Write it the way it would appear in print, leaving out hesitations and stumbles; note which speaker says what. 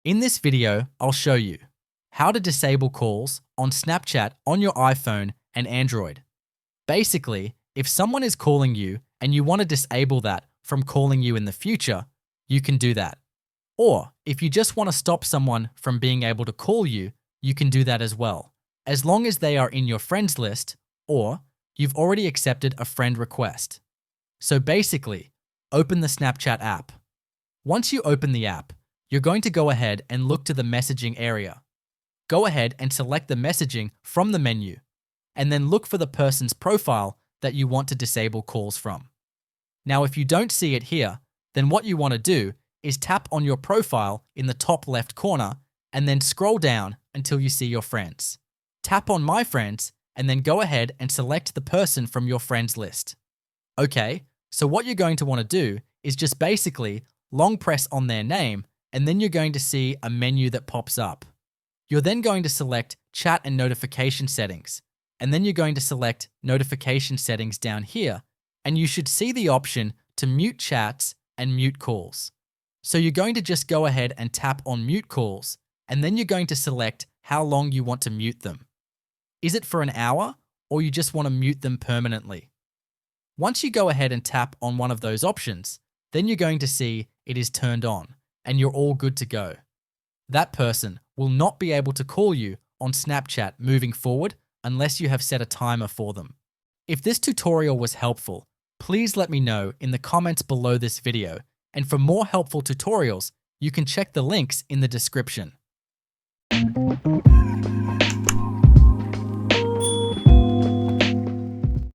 Speaker 1: In this video, I'll show you how to disable calls on Snapchat on your iPhone and Android. Basically, if someone is calling you and you want to disable that from calling you in the future, you can do that. Or if you just want to stop someone from being able to call you, you can do that as well, as long as they are in your friends list or you've already accepted a friend request. So basically, open the Snapchat app. Once you open the app, you're going to go ahead and look to the messaging area. Go ahead and select the messaging from the menu, and then look for the person's profile that you want to disable calls from. Now, if you don't see it here, then what you want to do is tap on your profile in the top left corner and then scroll down until you see your friends. Tap on My Friends and then go ahead and select the person from your friends list. Okay, so what you're going to want to do is just basically long press on their name, and then you're going to see a menu that pops up. You're then going to select Chat and Notification Settings, and then you're going to select Notification Settings down here, and you should see the option to mute chats and mute calls. So you're going to just go ahead and tap on Mute Calls, and then you're going to select how long you want to mute them. Is it for an hour, or you just want to mute them permanently? Once you go ahead and tap on one of those options, then you're going to see it is turned on, and you're all good to go. That person will not be able to call you on Snapchat moving forward unless you have set a timer for them. If this tutorial was helpful, please let me know in the comments below this video, and for more helpful tutorials, you can check the links in the description.